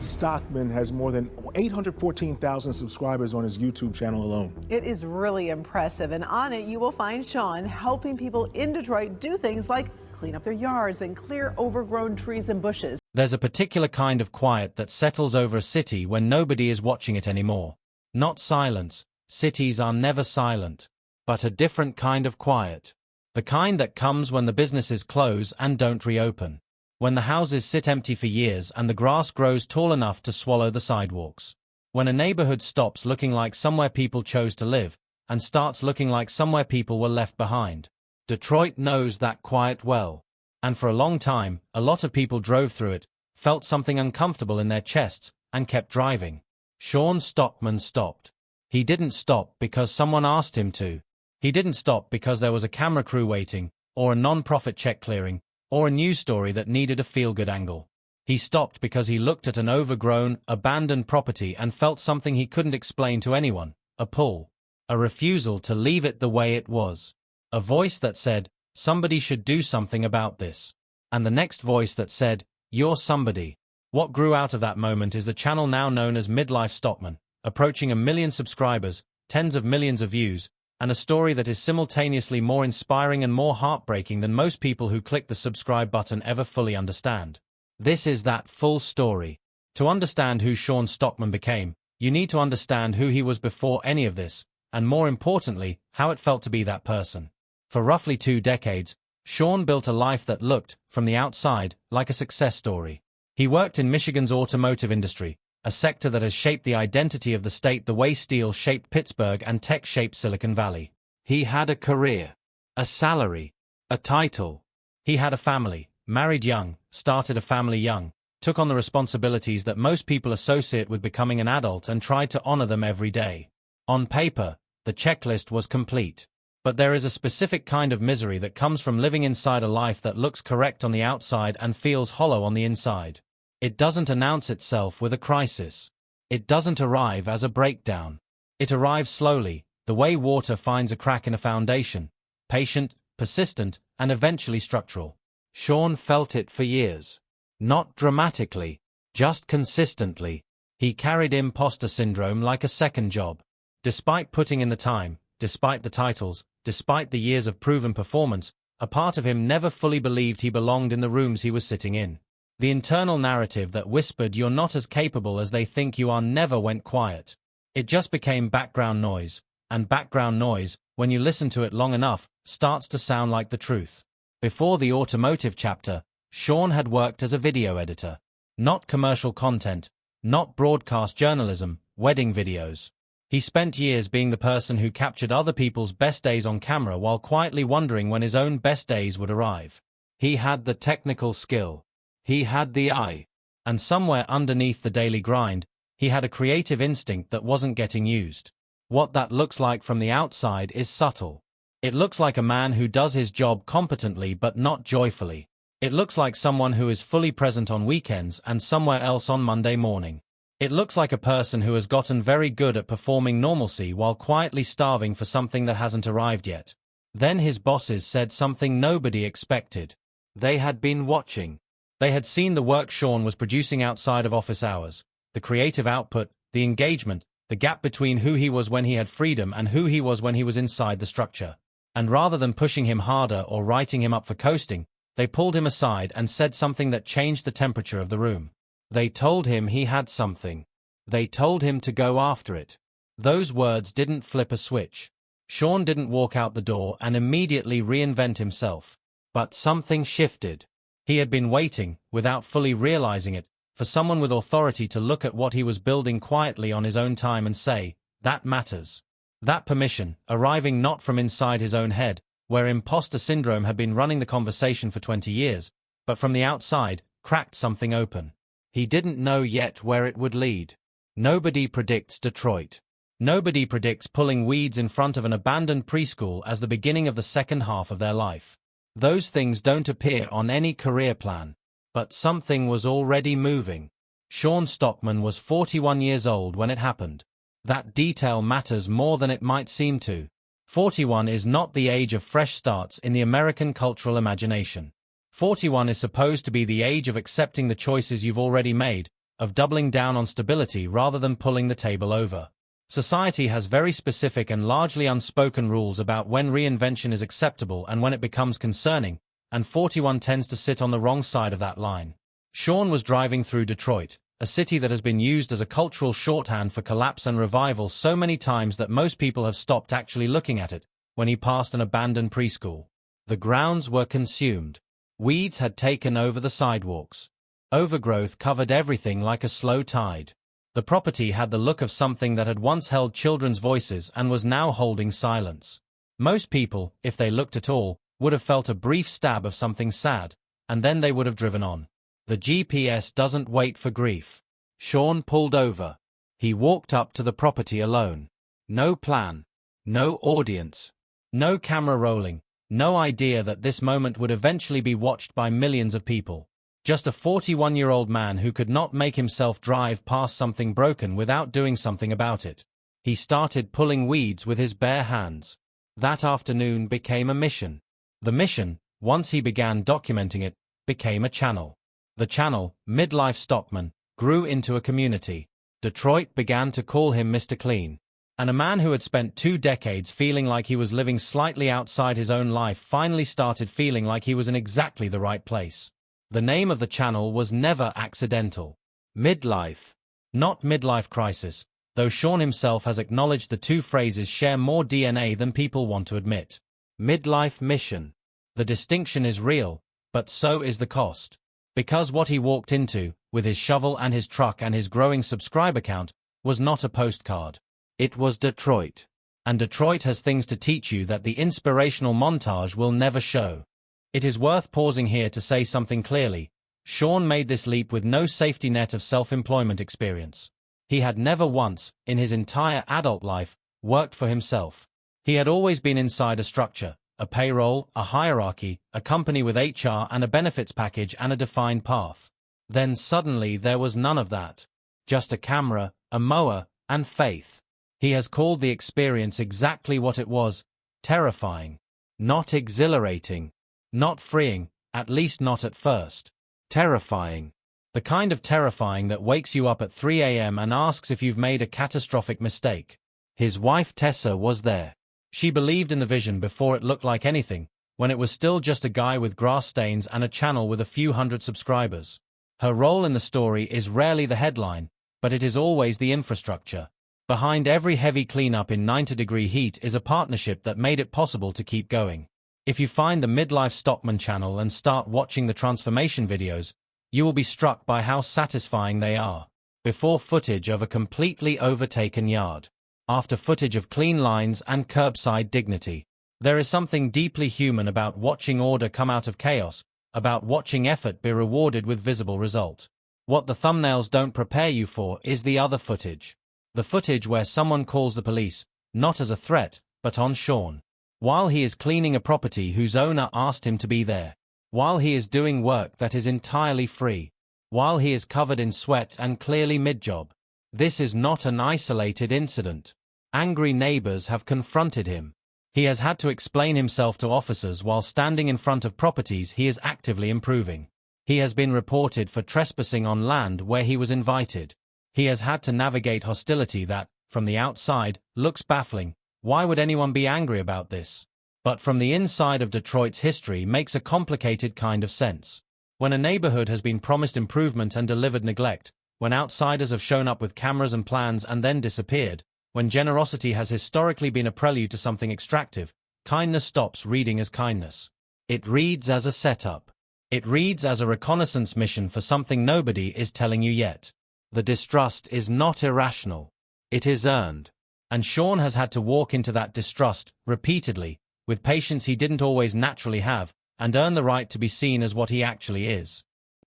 Sean Stockman has more than 814,000 subscribers on his YouTube channel alone. It is really impressive, and on it you will find Sean helping people in Detroit do things like clean up their yards and clear overgrown trees and bushes. There's a particular kind of quiet that settles over a city when nobody is watching it anymore. Not silence, cities are never silent, but a different kind of quiet. The kind that comes when the businesses close and don't reopen. When the houses sit empty for years and the grass grows tall enough to swallow the sidewalks. When a neighborhood stops looking like somewhere people chose to live and starts looking like somewhere people were left behind. Detroit knows that quiet well. And for a long time, a lot of people drove through it, felt something uncomfortable in their chests, and kept driving. Sean Stockman stopped. He didn't stop because someone asked him to. He didn't stop because there was a camera crew waiting, or a non-profit check clearing, or a news story that needed a feel-good angle. He stopped because he looked at an overgrown, abandoned property and felt something he couldn't explain to anyone, a pull. A refusal to leave it the way it was. A voice that said, somebody should do something about this. And the next voice that said, you're somebody. What grew out of that moment is the channel now known as Midlife Stockman, approaching 1 million subscribers, tens of millions of views, and a story that is simultaneously more inspiring and more heartbreaking than most people who click the subscribe button ever fully understand. This is that full story. To understand who Sean Stockman became, you need to understand who he was before any of this, and more importantly, how it felt to be that person. For roughly 2 decades, Sean built a life that looked, from the outside, like a success story. He worked in Michigan's automotive industry, a sector that has shaped the identity of the state the way steel shaped Pittsburgh and tech shaped Silicon Valley. He had a career, a salary, a title. He had a family, married young, started a family young, took on the responsibilities that most people associate with becoming an adult and tried to honor them every day. On paper, the checklist was complete. But there is a specific kind of misery that comes from living inside a life that looks correct on the outside and feels hollow on the inside. It doesn't announce itself with a crisis. It doesn't arrive as a breakdown. It arrives slowly, the way water finds a crack in a foundation, patient, persistent, and eventually structural. Sean felt it for years. Not dramatically, just consistently. He carried imposter syndrome like a second job. Despite putting in the time, despite the titles, despite the years of proven performance, a part of him never fully believed he belonged in the rooms he was sitting in. The internal narrative that whispered you're not as capable as they think you are never went quiet. It just became background noise, and background noise, when you listen to it long enough, starts to sound like the truth. Before the automotive chapter, Sean had worked as a video editor. Not commercial content, not broadcast journalism, wedding videos. He spent years being the person who captured other people's best days on camera while quietly wondering when his own best days would arrive. He had the technical skill. He had the eye. And somewhere underneath the daily grind, he had a creative instinct that wasn't getting used. What that looks like from the outside is subtle. It looks like a man who does his job competently but not joyfully. It looks like someone who is fully present on weekends and somewhere else on Monday morning. It looks like a person who has gotten very good at performing normalcy while quietly starving for something that hasn't arrived yet. Then his bosses said something nobody expected. They had been watching. They had seen the work Sean was producing outside of office hours, the creative output, the engagement, the gap between who he was when he had freedom and who he was when he was inside the structure. And rather than pushing him harder or writing him up for coasting, they pulled him aside and said something that changed the temperature of the room. They told him he had something. They told him to go after it. Those words didn't flip a switch. Sean didn't walk out the door and immediately reinvent himself. But something shifted. He had been waiting, without fully realizing it, for someone with authority to look at what he was building quietly on his own time and say, that matters. That permission, arriving not from inside his own head, where imposter syndrome had been running the conversation for 20 years, but from the outside, cracked something open. He didn't know yet where it would lead. Nobody predicts Detroit. Nobody predicts pulling weeds in front of an abandoned preschool as the beginning of the second half of their life. Those things don't appear on any career plan. But something was already moving. Sean Stockman was 41 years old when it happened. That detail matters more than it might seem to. 41 is not the age of fresh starts in the American cultural imagination. 41 is supposed to be the age of accepting the choices you've already made, of doubling down on stability rather than pulling the table over. Society has very specific and largely unspoken rules about when reinvention is acceptable and when it becomes concerning, and 41 tends to sit on the wrong side of that line. Sean was driving through Detroit, a city that has been used as a cultural shorthand for collapse and revival so many times that most people have stopped actually looking at it, when he passed an abandoned preschool. The grounds were consumed. Weeds had taken over the sidewalks. Overgrowth covered everything like a slow tide. The property had the look of something that had once held children's voices and was now holding silence. Most people, if they looked at all, would have felt a brief stab of something sad, and then they would have driven on. The GPS doesn't wait for grief. Sean pulled over. He walked up to the property alone. No plan. No audience. No camera rolling. No idea that this moment would eventually be watched by millions of people. Just a 41-year-old man who could not make himself drive past something broken without doing something about it. He started pulling weeds with his bare hands. That afternoon became a mission. The mission, once he began documenting it, became a channel. The channel, Midlife Stockman, grew into a community. Detroit began to call him Mr. Clean. And a man who had spent 2 decades feeling like he was living slightly outside his own life finally started feeling like he was in exactly the right place. The name of the channel was never accidental. Midlife. Not midlife crisis, though Sean himself has acknowledged the two phrases share more DNA than people want to admit. Midlife mission. The distinction is real, but so is the cost. Because what he walked into, with his shovel and his truck and his growing subscriber count, was not a postcard. It was Detroit. And Detroit has things to teach you that the inspirational montage will never show. It is worth pausing here to say something clearly. Sean made this leap with no safety net of self-employment experience. He had never once, in his entire adult life, worked for himself. He had always been inside a structure, a payroll, a hierarchy, a company with HR and a benefits package and a defined path. Then suddenly there was none of that. Just a camera, a mower, and faith. He has called the experience exactly what it was: terrifying. Not exhilarating. Not freeing, at least not at first. Terrifying. The kind of terrifying that wakes you up at 3 a.m. and asks if you've made a catastrophic mistake. His wife Tessa was there. She believed in the vision before it looked like anything, when it was still just a guy with grass stains and a channel with a few hundred subscribers. Her role in the story is rarely the headline, but it is always the infrastructure. Behind every heavy cleanup in 90-degree heat is a partnership that made it possible to keep going. If you find the Midlife Stockman channel and start watching the transformation videos, you will be struck by how satisfying they are. Before footage of a completely overtaken yard. After footage of clean lines and curbside dignity. There is something deeply human about watching order come out of chaos, about watching effort be rewarded with visible result. What the thumbnails don't prepare you for is the other footage. The footage where someone calls the police, not as a threat, but on Sean. While he is cleaning a property whose owner asked him to be there. While he is doing work that is entirely free. While he is covered in sweat and clearly mid-job. This is not an isolated incident. Angry neighbors have confronted him. He has had to explain himself to officers while standing in front of properties he is actively improving. He has been reported for trespassing on land where he was invited. He has had to navigate hostility that, from the outside, looks baffling. Why would anyone be angry about this? But from the inside of Detroit's history makes a complicated kind of sense. When a neighborhood has been promised improvement and delivered neglect, when outsiders have shown up with cameras and plans and then disappeared, when generosity has historically been a prelude to something extractive, kindness stops reading as kindness. It reads as a setup. It reads as a reconnaissance mission for something nobody is telling you yet. The distrust is not irrational. It is earned. And Sean has had to walk into that distrust, repeatedly, with patience he didn't always naturally have, and earn the right to be seen as what he actually is.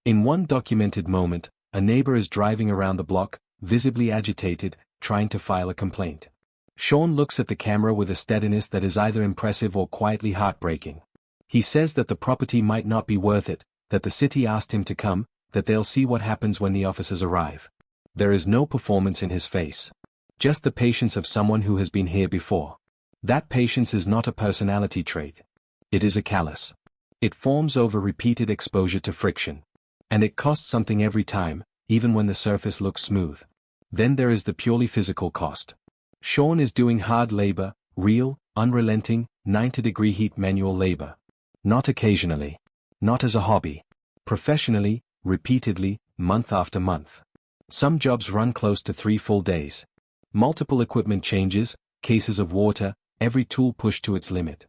In one documented moment, a neighbor is driving around the block, visibly agitated, trying to file a complaint. Sean looks at the camera with a steadiness that is either impressive or quietly heartbreaking. He says that the property might not be worth it, that the city asked him to come, that they'll see what happens when the officers arrive. There is no performance in his face. Just the patience of someone who has been here before. That patience is not a personality trait. It is a callus. It forms over repeated exposure to friction. And it costs something every time, even when the surface looks smooth. Then there is the purely physical cost. Sean is doing hard labor, real, unrelenting, 90-degree heat manual labor. Not occasionally. Not as a hobby. Professionally, repeatedly, month after month. Some jobs run close to 3 full days. Multiple equipment changes, cases of water, every tool pushed to its limit.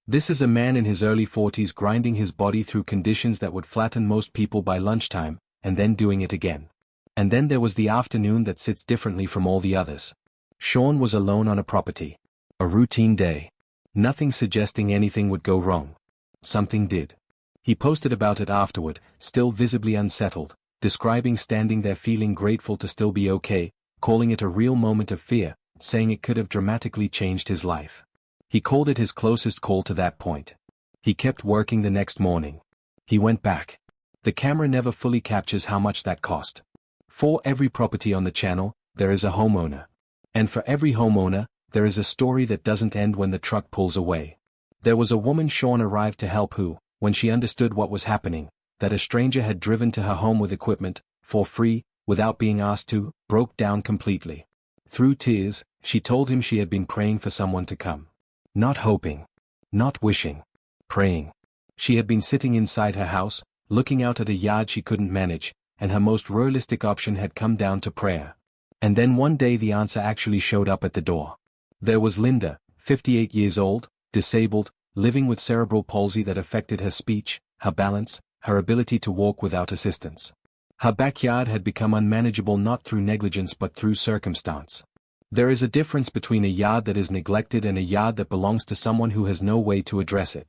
This is a man in his early 40s grinding his body through conditions that would flatten most people by lunchtime, and then doing it again. And then there was the afternoon that sits differently from all the others. Sean was alone on a property. A routine day. Nothing suggesting anything would go wrong. Something did. He posted about it afterward, still visibly unsettled, describing standing there feeling grateful to still be okay, calling it a real moment of fear, saying it could have dramatically changed his life. He called it his closest call to that point. He kept working the next morning. He went back. The camera never fully captures how much that cost. For every property on the channel, there is a homeowner. And for every homeowner, there is a story that doesn't end when the truck pulls away. There was a woman Sean arrived to help who, when she understood what was happening, that a stranger had driven to her home with equipment, for free, without being asked to, broke down completely. Through tears, she told him she had been praying for someone to come. Not hoping. Not wishing. Praying. She had been sitting inside her house, looking out at a yard she couldn't manage, and her most realistic option had come down to prayer. And then one day the answer actually showed up at the door. There was Linda, 58 years old, disabled, living with cerebral palsy that affected her speech, her balance, her ability to walk without assistance. Her backyard had become unmanageable not through negligence but through circumstance. There is a difference between a yard that is neglected and a yard that belongs to someone who has no way to address it.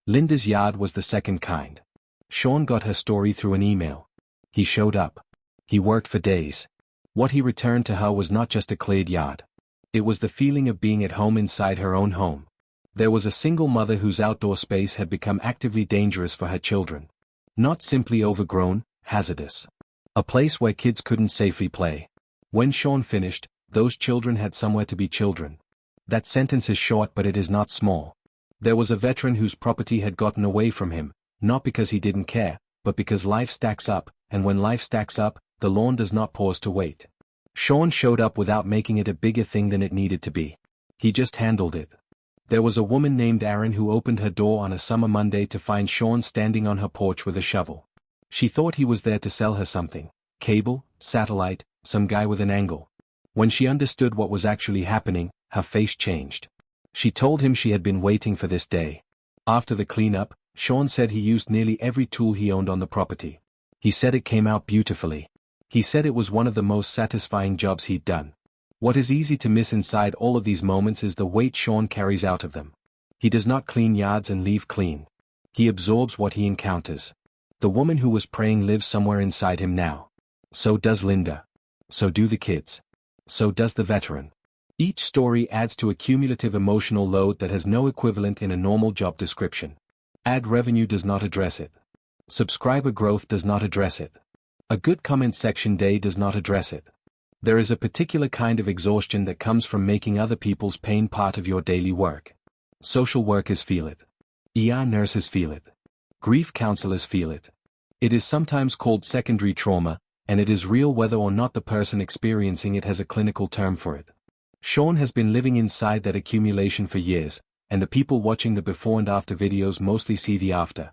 Linda's yard was the second kind. Sean got her story through an email. He showed up. He worked for days. What he returned to her was not just a cleared yard. It was the feeling of being at home inside her own home. There was a single mother whose outdoor space had become actively dangerous for her children. Not simply overgrown, hazardous. A place where kids couldn't safely play. When Sean finished, those children had somewhere to be children. That sentence is short but it is not small. There was a veteran whose property had gotten away from him, not because he didn't care, but because life stacks up, and when life stacks up, the lawn does not pause to wait. Sean showed up without making it a bigger thing than it needed to be. He just handled it. There was a woman named Erin who opened her door on a summer Monday to find Sean standing on her porch with a shovel. She thought he was there to sell her something. Cable, satellite, some guy with an angle. When she understood what was actually happening, her face changed. She told him she had been waiting for this day. After the cleanup, Sean said he used nearly every tool he owned on the property. He said it came out beautifully. He said it was one of the most satisfying jobs he'd done. What is easy to miss inside all of these moments is the weight Sean carries out of them. He does not clean yards and leave clean. He absorbs what he encounters. The woman who was praying lives somewhere inside him now. So does Linda. So do the kids. So does the veteran. Each story adds to a cumulative emotional load that has no equivalent in a normal job description. Ad revenue does not address it. Subscriber growth does not address it. A good comment section day does not address it. There is a particular kind of exhaustion that comes from making other people's pain part of your daily work. Social workers feel it. ER nurses feel it. Grief counselors feel it. It is sometimes called secondary trauma, and it is real whether or not the person experiencing it has a clinical term for it. Sean has been living inside that accumulation for years, and the people watching the before and after videos mostly see the after.